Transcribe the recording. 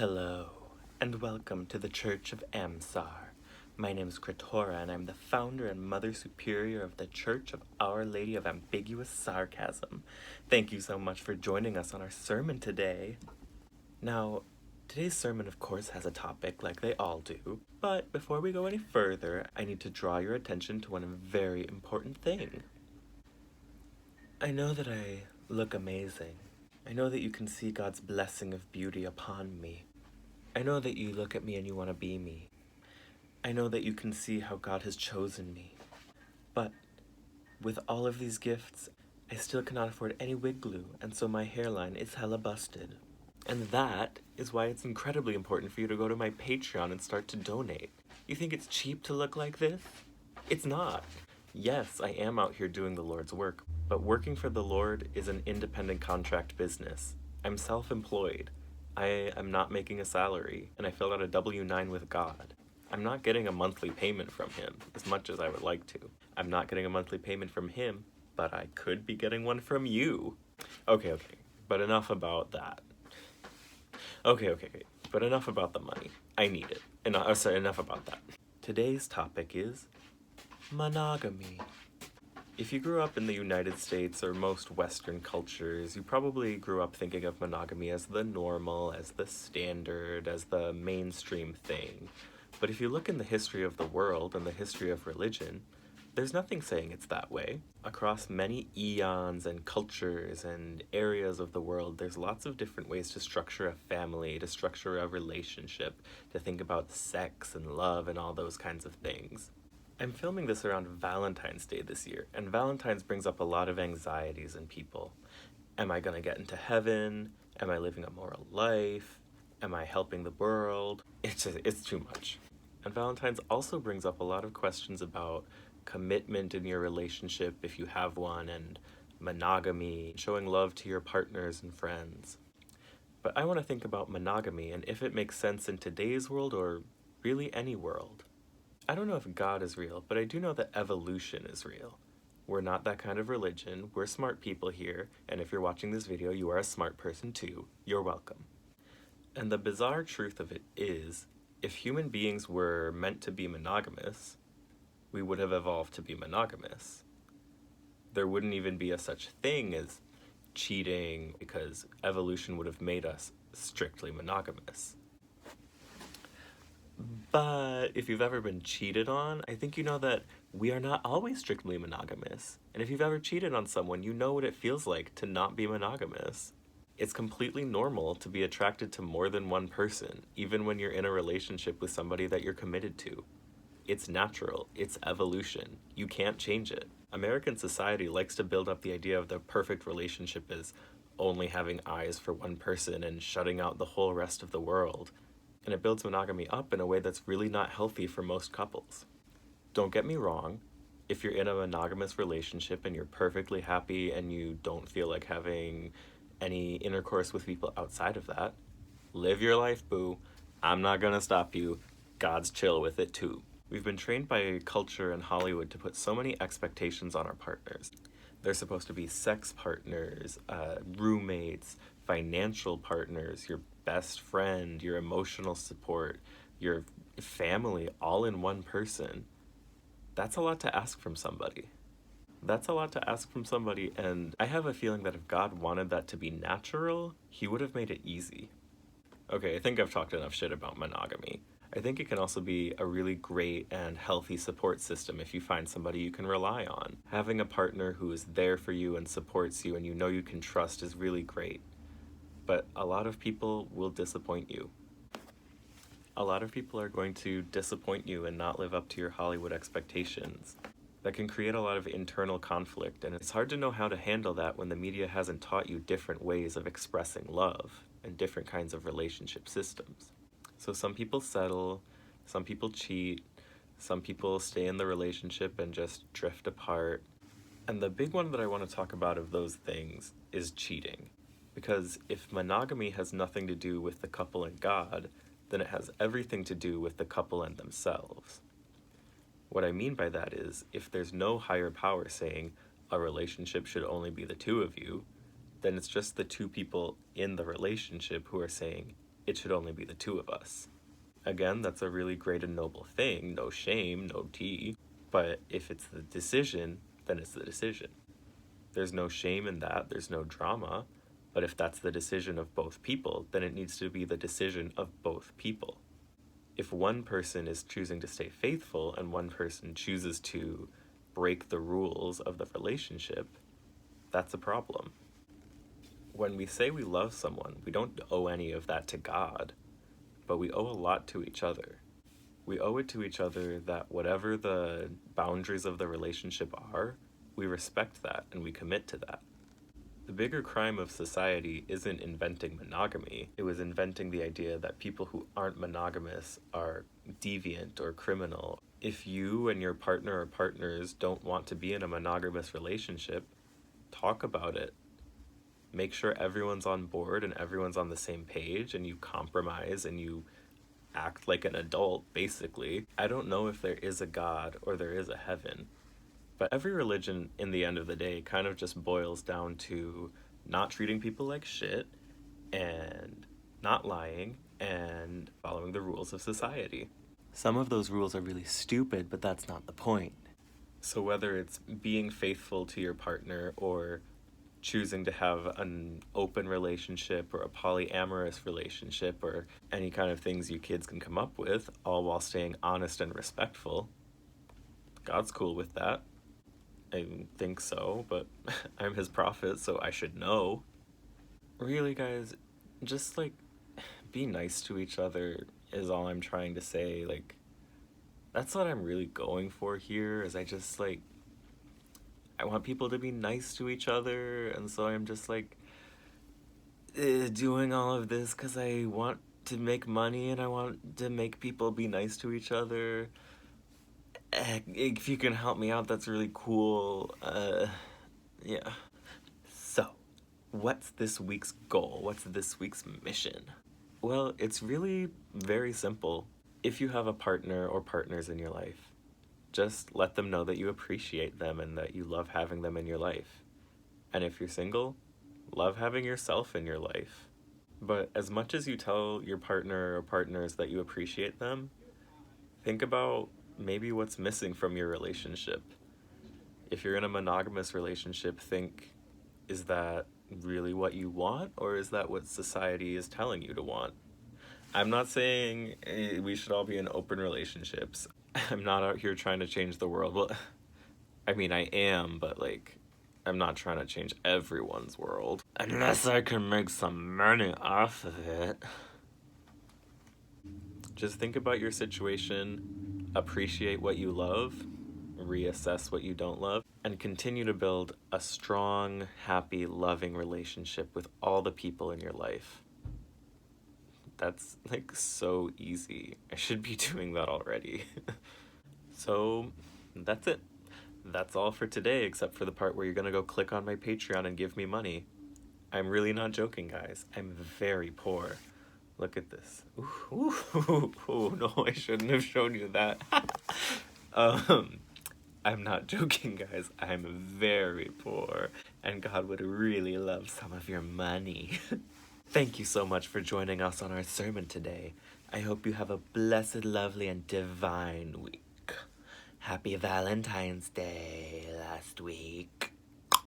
Hello, and welcome to the Church of Amsar. My name is Kratora, and I'm the founder and Mother Superior of the Church of Our Lady of Ambiguous Sarcasm. Thank you so much for joining us on our sermon today. Now, today's sermon, of course, has a topic like they all do, but before we go any further, I need to draw your attention to one very important thing. I know that I look amazing. I know that you can see God's blessing of beauty upon me. I know that you look at me and you want to be me. I know that you can see how God has chosen me. But with all of these gifts, I still cannot afford any wig glue, and so my hairline is hella busted. And that is why it's incredibly important for you to go to my Patreon and start to donate. You think it's cheap to look like this? It's not. Yes, I am out here doing the Lord's work, but working for the Lord is an independent contract business. I'm self-employed. I am not making a salary, and I filled out a W-9 with God. I'm not getting a monthly payment from him, as much as I would like to. I'm not getting a monthly payment from him, but I could be getting one from you. Okay, but enough about that. Okay, but enough about the money. I need it. Enough about that. Today's topic is monogamy. If you grew up in the United States or most Western cultures, you probably grew up thinking of monogamy as the normal, as the standard, as the mainstream thing. But if you look in the history of the world and the history of religion, there's nothing saying it's that way. Across many eons and cultures and areas of the world, there's lots of different ways to structure a family, to structure a relationship, to think about sex and love and all those kinds of things. I'm filming this around Valentine's Day this year, and Valentine's brings up a lot of anxieties in people. Am I gonna get into heaven? Am I living a moral life? Am I helping the world? It's too much. And Valentine's also brings up a lot of questions about commitment in your relationship, if you have one, and monogamy, showing love to your partners and friends. But I want to think about monogamy and if it makes sense in today's world or really any world. I don't know if God is real, but I do know that evolution is real. We're not that kind of religion. We're smart people here, and if you're watching this video, you are a smart person too. You're welcome. And the bizarre truth of it is, if human beings were meant to be monogamous, we would have evolved to be monogamous. There wouldn't even be a such thing as cheating because evolution would have made us strictly monogamous. But if you've ever been cheated on, I think you know that we are not always strictly monogamous. And if you've ever cheated on someone, you know what it feels like to not be monogamous. It's completely normal to be attracted to more than one person, even when you're in a relationship with somebody that you're committed to. It's natural. It's evolution. You can't change it. American society likes to build up the idea of the perfect relationship as only having eyes for one person and shutting out the whole rest of the world. And it builds monogamy up in a way that's really not healthy for most couples. Don't get me wrong, if you're in a monogamous relationship and you're perfectly happy and you don't feel like having any intercourse with people outside of that, live your life, boo. I'm not gonna stop you. God's chill with it too. We've been trained by culture and Hollywood to put so many expectations on our partners. They're supposed to be sex partners, roommates, financial partners, your best friend, your emotional support, your family, all in one person. That's a lot to ask from somebody. And I have a feeling that if God wanted that to be natural, he would have made it easy. Okay, I think I've talked enough shit about monogamy. I think it can also be a really great and healthy support system if you find somebody you can rely on. Having a partner who is there for you and supports you and you know you can trust is really great. But a lot of people will disappoint you. A lot of people are going to disappoint you and not live up to your Hollywood expectations. That can create a lot of internal conflict, and it's hard to know how to handle that when the media hasn't taught you different ways of expressing love and different kinds of relationship systems. So some people settle, some people cheat, some people stay in the relationship and just drift apart. And the big one that I want to talk about of those things is cheating. Because if monogamy has nothing to do with the couple and God, then it has everything to do with the couple and themselves. What I mean by that is, if there's no higher power saying a relationship should only be the two of you, then it's just the two people in the relationship who are saying it should only be the two of us. Again, that's a really great and noble thing. No shame, no tea. But if it's the decision, then it's the decision. There's no shame in that. There's no drama. But if that's the decision of both people, then it needs to be the decision of both people. If one person is choosing to stay faithful and one person chooses to break the rules of the relationship, that's a problem. When we say we love someone, we don't owe any of that to God, but we owe a lot to each other. We owe it to each other that whatever the boundaries of the relationship are, we respect that and we commit to that. The bigger crime of society isn't inventing monogamy. It was inventing the idea that people who aren't monogamous are deviant or criminal. If you and your partner or partners don't want to be in a monogamous relationship, talk about it. Make sure everyone's on board and everyone's on the same page and you compromise and you act like an adult, basically. I don't know if there is a God or there is a heaven. But every religion, in the end of the day, kind of just boils down to not treating people like shit and not lying and following the rules of society. Some of those rules are really stupid, but that's not the point. So whether it's being faithful to your partner or choosing to have an open relationship or a polyamorous relationship or any kind of things you kids can come up with, all while staying honest and respectful, God's cool with that. I think so, but I'm his prophet, so I should know. Really, guys, just, be nice to each other is all I'm trying to say. That's what I'm really going for here, is I want people to be nice to each other, and so I'm just, doing all of this because I want to make money and I want to make people be nice to each other. If you can help me out, that's really cool. Yeah. So, what's this week's goal? What's this week's mission? Well, it's really very simple. If you have a partner or partners in your life, just let them know that you appreciate them and that you love having them in your life. And if you're single, love having yourself in your life. But as much as you tell your partner or partners that you appreciate them, think about maybe what's missing from your relationship. If you're in a monogamous relationship, think, is that really what you want, or is that what society is telling you to want? I'm not saying we should all be in open relationships. I'm not out here trying to change the world. Well, I mean, I am, but I'm not trying to change everyone's world. Unless I can make some money off of it. Just think about your situation, appreciate what you love, reassess what you don't love, and continue to build a strong, happy, loving relationship with all the people in your life. That's so easy. I should be doing that already. So that's it. That's all for today, except for the part where you're gonna go click on my Patreon and give me money. I'm really not joking, guys. I'm very poor. Look at this. Ooh, no, I shouldn't have shown you that. I'm not joking, guys. I'm very poor, and God would really love some of your money. Thank you so much for joining us on our sermon today. I hope you have a blessed, lovely, and divine week. Happy Valentine's Day last week.